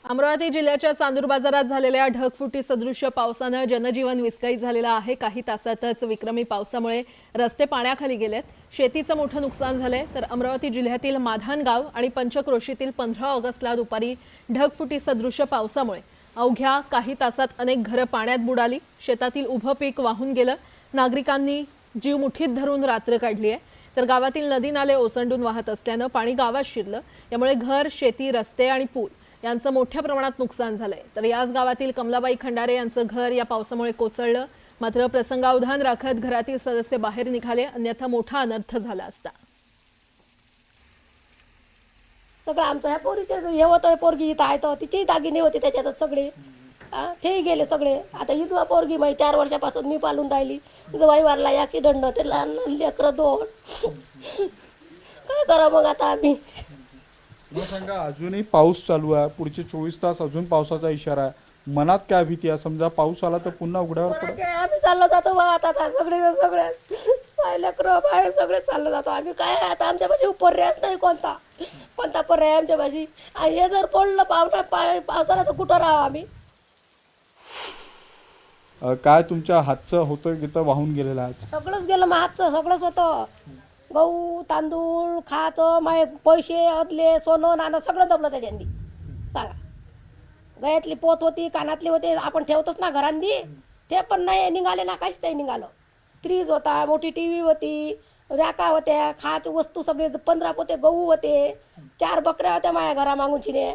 अमरावती जिल्ह्याच्या चांदूर बाजारात झालेल्या ढगफुटी सदृश्य पावसानं जनजीवन विस्कळीत झालेलं आहे। काही तासातच विक्रमी पावसामुळे रस्ते पाण्याखाली गेलेत, शेतीचं मोठं नुकसान झालंय। तर अमरावती जिल्ह्यातील माधानगाव आणि पंचक्रोशीतील 15 ऑगस्टला दुपारी ढगफुटी सदृश्य पावसामुळे अवघ्या काही तासात अनेक घरं पाण्यात बुडाली, शेतातील उभं पीक वाहून गेलं, नागरिकांनी जीव मुठीत धरून रात्र काढली आहे। तर गावातील नदी नाले ओसंडून वाहत असल्यानं पाणी गावात शिरलं, यामुळे घर, शेती, रस्ते आणि पूल यांचं मोठ्या प्रमाणात नुकसान झालंय। तर याच गावातील कमलाबाई खंडारे यांचं घर या पावसामुळे कोसळलं, मात्र प्रसंगावधान राखत घरातील सदस्य बाहेर निघाले, अन्यथा मोठा अनर्थ झाला असता। सगळं आमचं ह्या पोरीचे हे होतं, पोरगी इथं आहे तर तिचेही दागिने होते त्याच्यातच सगळे, तेही गेले सगळे। आता विधवा पोरगी माई 4 वर्षापासून मी पालून राहिली, जवाई वारला ॲक्सिडेंट, ते लहान लहान लेकरं 2 काय करा मग आता आम्ही। मला सांगा, अजूनही पाऊस चालू आहे, पुढचे 24 तास अजून पावसाचा इशारा आहे, मनात काय भीती आहे? समजा पाऊस आला तर पुन्हा उघड्यावर पडेल? आम्ही चाललो जातो बघ आता सगळे लेकरं बाहेर सगळे चाललो जातो आम्ही। काय आता आमच्या पाशी पर्यायच नाही, कोणता पर्याय आमच्या पाशी। आणि हे जर पडलं पावसाला तर कुठं राहावं आम्ही? काय तुमच्या हातचं होतं की तर वाहून गेलेलं आहे? सगळंच गेलं, मग हातचं सगळंच होतं, गहू तांदूळ खायचं, माय पैसे अदले सोनं नाणं सगळं दबलं त्याच्यानी। सांगा, गळ्यातली पोत होती, कानातली होते, आपण ठेवतोच ना घरांनी, ते पण नाही निघाले ना, काहीच नाही निघालं। फ्रीज होता, मोठी TV होती, रॅका होत्या, खायची वस्तू सगळे 15 पोते गहू होते, 4 बकऱ्या होत्या माझ्या घरा मागून छिने।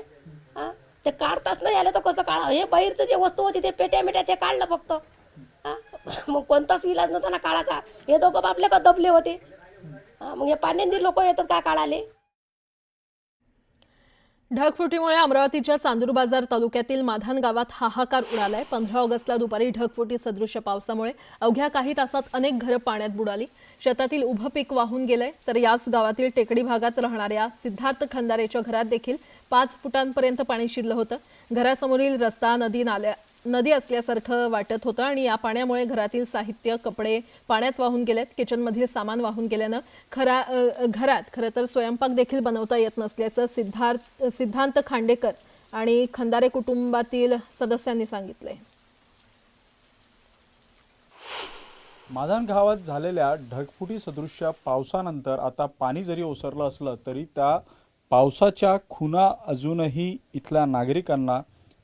ते काढताच नाही आलं तर कसं काढा? हे बाहेरचं जे वस्तू होती ते पेट्या मिट्या ते काढलं फक्त। मग कोणताच विलाज नव्हता ना काढायचा, हे दोघं बापले का दबले होते। मग हे पाण्याने लोक येतात काय काढाले? ढगफुटीमुळे अमरावतीच्या चांदूर बाजार तालुक्यातील माधान गावात हाहाकार उडालाय। 15 ऑगस्टला दुपारी ढगफुटी सदृश्य पावसामुळे अवघ्या काही तासात अनेक घरं पाण्यात बुडाली, शेतातील उभं पीक वाहून गेलंय। तर याच गावातील टेकडी भागात राहणाऱ्या सिद्धार्थ खंदारेच्या घरात देखील 5 फुटांपर्यंत पाणी शिरलं होतं। घरासमोरील रस्ता नदी असल्यासारखं वाटत होतं आणि या पाण्यामुळे घरातील साहित्य, कपडे पाण्यात वाहून गेलेत। किचनमधील सामान वाहून गेल्यानं घरात खरं तर स्वयंपाक देखील बनवता येत नसल्याचं सिद्धांत खांडेकर आणि खंदारे कुटुंबातील सदस्यांनी सांगितलंय। माधान गावात झालेल्या ढगफुटी सदृश्य पावसानंतर आता पाणी जरी ओसरलं असलं तरी त्या पावसाच्या खुणा अजूनही इथल्या नागरिकांना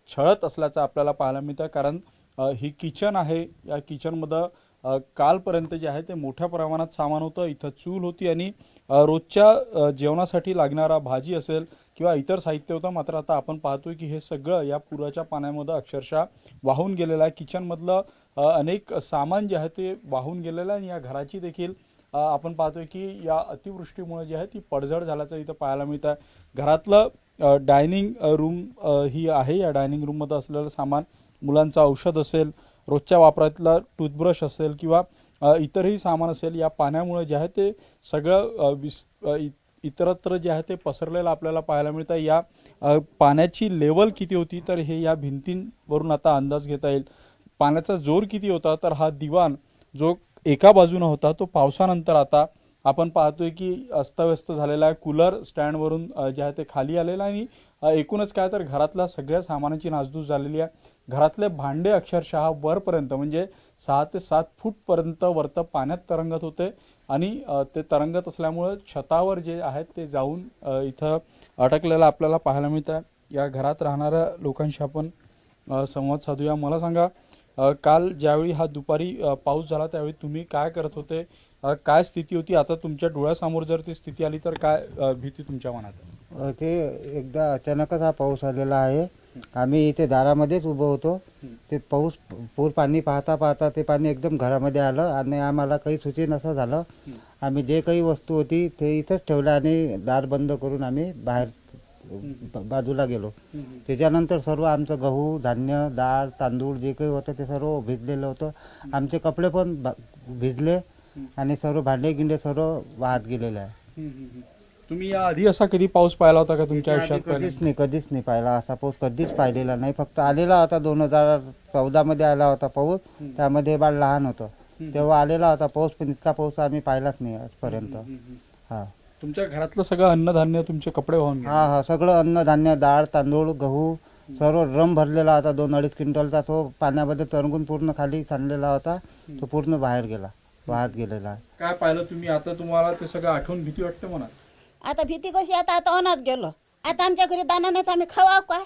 छळत असल्याचं आपल्याला पाहायला मिळतं। कारण ही किचन आहे, या किचनमध्ये कालपर्यंत जे आहे ते मोठ्या प्रमाणात सामान होतं, इथं चूल होती आणि रोजच्या जेवणासाठी लागणारा भाजी असेल किंवा इतर साहित्य होतं। मात्र आता आपण पाहतोय की हे सगळं या पुराच्या पाण्यामध्ये अक्षरशः वाहून गेलेलं आहे। किचनमधलं अनेक सामान जे आहे ते वाहून गेलेलं आहे आणि या घराची देखील आपण पाहतोय की या अतिवृष्टीमुळे जे आहे ती पडझड झाल्याचं इथं पाहायला मिळतं आहे। घरातलं डायनिंग रूम ही आहे, या डायनिंग रूममध्ये असलेलं सामान, मुलांचं औषध असेल, रोजच्या वापरातला टूथब्रश असेल किंवा इतरही सामान असेल, या पाण्यामुळे जे आहे ते सगळं इतरत्र जे आहे ते पसरलेलं आपल्याला पाहायला मिळतं। या पाण्याची लेवल किती होती तर हे या भिंतींवरून आता अंदाज घेता येईल। पाण्याचा जोर किती होता तर हा दिवाण जो एका बाजूने होता तो पावसानंतर आता आपण पाहतोय की अस्तव्यस्त झालेला आहे। कूलर स्टँडवरून जे आहे ते खाली आलेलं आहे आणि एकूणच काय तर घरातल्या सगळ्या सामानाची नासधूस झालेली आहे। घरातले भांडे अक्षरशः वरपर्यंत म्हणजे 6 ते 7 फूटपर्यंत वरतं पाण्यात तरंगत होते आणि ते तरंगत असल्यामुळे छतावर जे आहेत ते जाऊन इथं अटकलेलं आपल्याला पाहायला मिळतं। या घरात राहणाऱ्या लोकांशी आपण संवाद साधूया। मला सांगा, काल ज्यावेळी हा दुपारी पाऊस झाला त्यावेळी तुम्ही काय करत होते, काय स्थिती होती? आता तुमच्या डोळ्यासमोर जर ती स्थिती आली तर काय भीती तुमच्या मनात? ते एकदा अचानकच हा पाऊस आलेला आहे, आम्ही इथे दारामध्येच उभं होतो, ते पूर पाणी पाहता ते पाणी एकदम घरामध्ये आलं आणि आम्हाला काही सूचना असं झालं, आम्ही जे काही वस्तू होती ते इथंच ठेवलं आणि दार बंद करून आम्ही बाहेर बाजूला गेलो। त्याच्यानंतर सर्व आमचं गहू, धान्य, डाळ, तांदूळ जे काही होतं ते सर्व भिजलेलं होतं, आमचे कपडे पण भिजले आणि सर्व भांडे गिंडे सर्व वाहत गेलेले आहे। तुम्ही या आधी असा कधी पाऊस पाहिला होता का तुमच्या आयुष्यात? कधीच नाही पाहिला असा पाऊस, कधीच पाहिलेला नाही। फक्त आलेला होता 2014 मध्ये आला होता पाऊस, त्यामध्ये बाळ लहान होतं तेव्हा आलेला होता पाऊस, पण इतका पाऊस आम्ही पाहिलाच नाही आजपर्यंत। हा, तुमच्या घरातलं सगळं अन्नधान्य, तुमचे कपडे वाहून गेले? हा, सगळं अन्नधान्य, डाळ, तांदूळ, गहू सर्व ड्रम भरलेला होता 2-2.5 क्विंटलचा, तो पाण्यामध्ये तरंगून पूर्ण खाली सांडलेला होता, तो पूर्ण बाहेर गेला, वाहत गेलेला आहे. काय पाहिलं तुम्ही आता? तुम्हाला ते सगळं आठवून भीती वाटते म्हणा. आता भीती कशी, आता अनाथ गेलो, आता आमच्या घरी दाना नाही तर आम्ही खावा काय?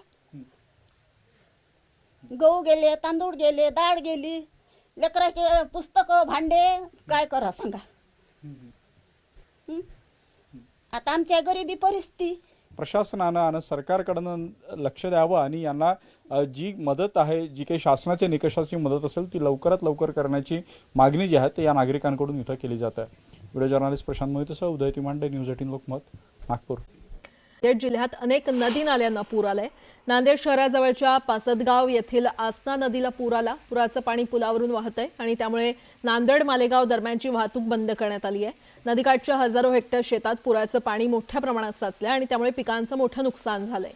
गहू गेले, तांदूळ गेले, डाळ गेली, लेकराचे पुस्तकं भांडे काय करा सांगा. आता आमच्या गरिबी परिस्थिती. प्रशासनानं आणि सरकारकडनं लक्ष द्यावं आणि यांना जी मदत आहे, जी काही शासनाच्या निकषाची मदत असेल ती लवकरात लवकर करण्याची मागणी जी आहे ते या नागरिकांकडून इथं केली जात आहे. व्हिडिओ जर्नलिस्ट प्रशांत मोहितेसह उदय तिमांडे, न्यूज 18 लोकमत, नागपूर. नांदेड जिल्ह्यात अनेक नदी नाल्यांना पूर आलाय. नांदेड शहराजवळच्या पासदगाव येथील आसना नदीला पूर आला. पुराचं पाणी पुलावरून वाहतंय आणि त्यामुळे नांदेड मालेगाव दरम्यानची वाहतूक बंद करण्यात आली आहे. नदीकाठच्या हजारो हेक्टर शेतात पुराचं पाणी मोठ्या प्रमाणात साचलंय आणि त्यामुळे पिकांचं मोठं नुकसान झालंय.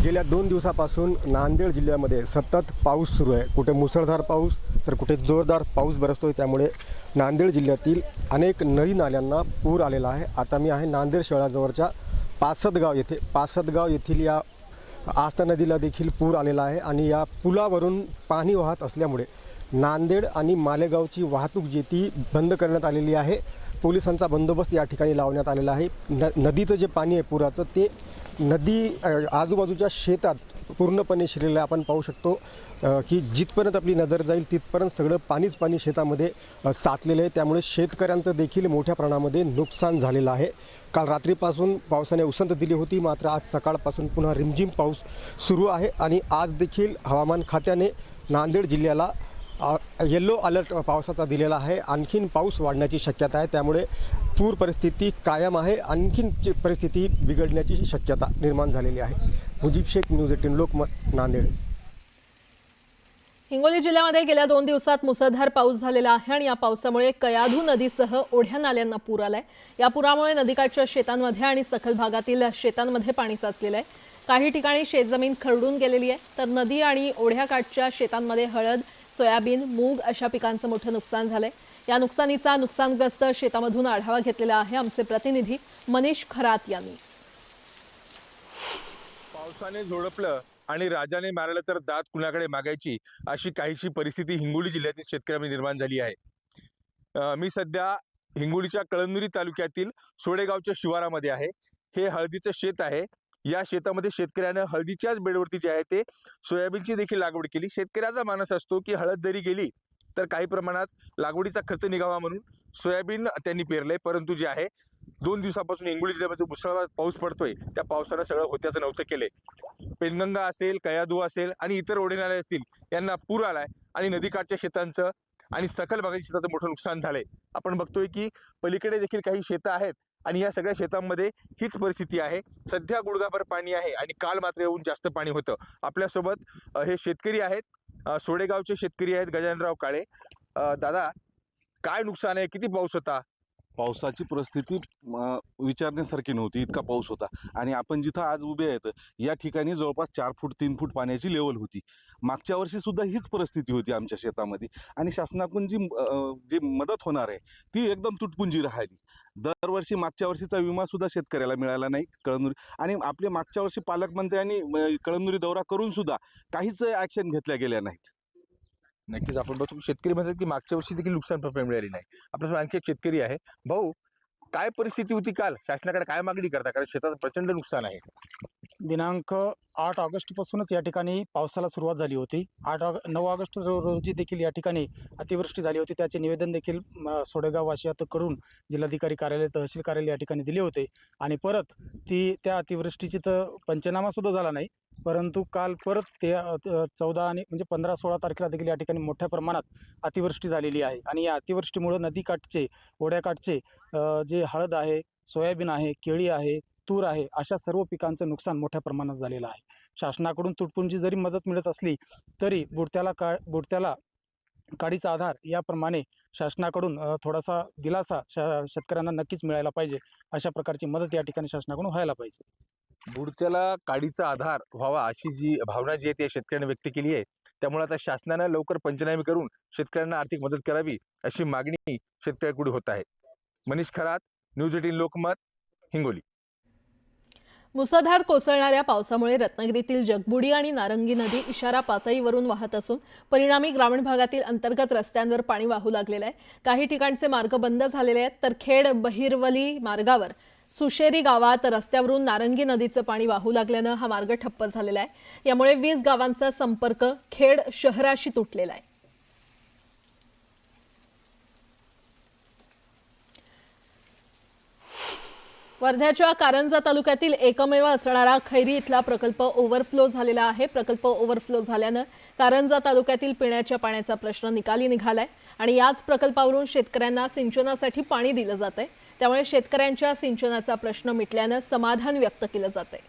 गेल्या 2 दिवसापासून नांदेड जिल्ह्यामध्ये सतत पाऊस सुरू आहे. कुठे मुसळधार पाऊस तर कुठे जोरदार पाऊस बरसतोय. त्यामुळे नांदेड जिल्ह्यातील अनेक नदी नाल्यांना पूर आलेला आहे. आता मी आहे नांदेड शहराजवळच्या पासदगाव येथे. पासदगाव येथील या आस्था नदीला देखील पूर आलेला आहे आणि या पुलावरून पाणी वाहत असल्यामुळे नांदेड आणि मालेगावची वाहतूक जी ती बंद करण्यात आलेली आहे. पोलिसांचा बंदोबस्त या ठिकाणी लावण्यात आलेला आहे. नदीचं जे पाणी आहे पुराचं ते नदी आजूबाजूच्या शेतात पूर्णपणे शिरलेलं आहे. आपण पाहू शकतो की जिथपर्यंत आपली नजर जाईल तिथपर्यंत सगळं पाणीच पाणी शेतामध्ये साचलेलं आहे. त्यामुळे शेतकऱ्यांचं देखील मोठ्या प्रमाणामध्ये नुकसान झालेलं आहे. काल रात्रीपासून पावसाने उसंत दिली होती, मात्र आज सकाळपासून पुन्हा रिमझिम पाऊस सुरू आहे आणि आज देखील हवामान खात्याने नांदेड जिल्ह्याला येलो अलर्ट पावसाचा दिलेला आहे. आणखीन पाऊस वाढण्याची शक्यता आहे. त्यामुळे पूर परिस्थिती कायम आहे. आणखीन परिस्थिती बिघडण्याची शक्यता निर्माण झालेली आहे. मुजीब शेख, न्यूज 18 लोकमत, नांदेड. हिंगोली जिल्ह्यामध्ये गेल्या 2 दिवसात मुसळधार पाऊस झालेला आहे आणि या पावसामुळे कयाधू नदीसह ओढ्या नाल्यांना पूर आलाय. या पुरामुळे नदीकाठच्या शेतांमध्ये आणि सखल भागातील शेतांमध्ये पाणी साचलेलं आहे. काही ठिकाणी शेतजमीन खरडून गेलेली आहे, तर नदी आणि ओढ्याकाठच्या शेतांमध्ये हळद, सोयाबीन, मूग अशा पिकांचं मोठं नुकसान झालंय. या नुकसानीचा नुकसानग्रस्त शेतामधून आढावा घेतलेला आहे आमचे प्रतिनिधी मनीष खरात यांनी. पावसाने झोडपलं आणि राजाने मारलं तर दात कुणाकडे मागायची, अशी काहीशी परिस्थिती हिंगोली जिल्ह्यातील शेतकऱ्यांमध्ये निर्माण झाली आहे. मी सध्या हिंगोलीच्या कळमनुरी तालुक्यातील सोडेगावच्या शिवारामध्ये आहे. हे हळदीचं शेत आहे. या शेतामध्ये शेतकऱ्यानं हळदीच्याच बेडवरती जे आहे ते सोयाबीनची देखील लागवड केली. शेतकऱ्याचा मानस असतो की हळद जरी गेली तर काही प्रमाणात लागवडीचा खर्च निघावा म्हणून सोयाबीन त्यांनी पेरलंय. परंतु जे आहे 2 दिवसापासून हिंगोली जिल्ह्यामध्ये मुसळधार पाऊस पडतोय, त्या पावसानं सगळं होत्याचं नव्हतं केलंय. पेनगंगा असेल, कयाधू असेल आणि इतर ओढेनाले असतील यांना पूर आलाय आणि नदीकाठच्या शेतांचं आणि सखल भागाच्या शेताचं मोठं नुकसान झालंय. आपण बघतोय की पलीकडे देखील काही शेतं आहेत आणि या सगळ्या शेतांमध्ये हीच परिस्थिती आहे. सध्या गुडघाभर पाणी आहे आणि काल मात्र येऊन जास्त पाणी होतं. आपल्यासोबत हे शेतकरी आहेत, सोडेगावचे शेतकरी आहेत, गजाननराव काळे. दादा, काय नुकसान आहे? किती पाऊस होता? पावसाची परिस्थिती विचारण्यासारखी नव्हती, इतका पाऊस होता. आणि आपण जिथं आज उभे आहेत या ठिकाणी जवळपास 4 फूट 3 फूट पाण्याची लेवल होती. मागच्या वर्षी सुद्धा हीच परिस्थिती होती आमच्या शेतामध्ये आणि शासनाकडून जी मदत होणार आहे ती एकदम तुटपुंजी राहिली. दरवर्षी मागच्या वर्षीचा विमा सुद्धा शेतकऱ्याला मिळाला नाही कळमनुरी. आणि आपले मागच्या वर्षी पालकमंत्र्यांनी कळमनुरी दौरा करून सुद्धा काहीच ॲक्शन घेतल्या गेल्या नाहीत. नक्कीच आपण बघतो शेतकरी म्हणतात की मागच्या वर्षी देखील नुकसान भरपाई मिळाली नाही. आपल्यासोबत आणखी एक शेतकरी आहे. भाऊ, काय परिस्थिती होती काल? शासनाकडे काय मागणी करता? कारण शेतात प्रचंड नुकसान आहे. दिनांक 8 ऑगस्टपासूनच या ठिकाणी पावसाला सुरुवात झाली होती. 9 ऑगस्ट रोजी देखील या ठिकाणी अतिवृष्टी झाली होती. त्याचे निवेदन देखील सोडेगाव वासियांकडून जिल्हाधिकारी कार्यालय, तहसील कार्यालय या ठिकाणी दिले होते आणि परत त्या अतिवृष्टीची तर पंचनामासुद्धा झाला नाही. परंतु काल परत ते 14 आणि म्हणजे 15-16 तारखेला देखील या ठिकाणी मोठ्या प्रमाणात अतिवृष्टी झालेली आहे आणि या अतिवृष्टीमुळे नदीकाठचे, ओढ्याकाठचे जे हळद आहे, सोयाबीन आहे, केळी आहे, तूर आहे, अशा सर्व पिकांचं नुकसान मोठ्या प्रमाणात झालेलं आहे. शासनाकडून तुटपुंजी जरी मदत मिळत असली तरी बुडत्याला काडीचा आधार याप्रमाणे शासनाकडून थोडासा दिलासा शेतकऱ्यांना नक्कीच मिळायला पाहिजे. अशा प्रकारची मदत या ठिकाणी शासनाकडून व्हायला पाहिजे. बुडत्याला काडीचा आधार व्हावा अशी जी भावना जी आहे ती शेतकऱ्यांनी व्यक्त केली आहे. त्यामुळे आता शासनानं लवकर पंचनामे करून शेतकऱ्यांना आर्थिक मदत करावी अशी मागणी शेतकऱ्यांकडे होत आहे. मनीष खरात, न्यूज 18 लोकमत, हिंगोली. मुसळधार कोसळणाऱ्या पावसामुळे रत्नागिरीतील जगबुडी आणि नारंगी नदी इशारा पातळीवरून वाहत असून परिणामी ग्रामीण भागातील अंतर्गत रस्त्यांवर पाणी वाहू लागलेलं आहे. काही ठिकाणचे मार्ग बंद झालेले आहेत, तर खेड बहिरवली मार्गावर सुशेरी गावात रस्त्यावरून नारंगी नदीचं पाणी वाहू लागल्यानं हा मार्ग ठप्प झालेला आहे. यामुळे 20 गावांचा संपर्क खेड शहराशी तुटलेला आहे. वर्ध्याच्या कारंजा तालुक्यातील एकमेव असणारा खैरी इथला प्रकल्प ओव्हरफ्लो झालेला आहे. प्रकल्प ओव्हरफ्लो झाल्यानं कारंजा तालुक्यातील पिण्याच्या पाण्याचा प्रश्न निकाली निघालाय आणि याच प्रकल्पावरून शेतकऱ्यांना सिंचनासाठी पाणी दिलं जातंय. त्यामुळे शेतकऱ्यांच्या सिंचनाचा प्रश्न मिटल्यानं समाधान व्यक्त केलं जातंय.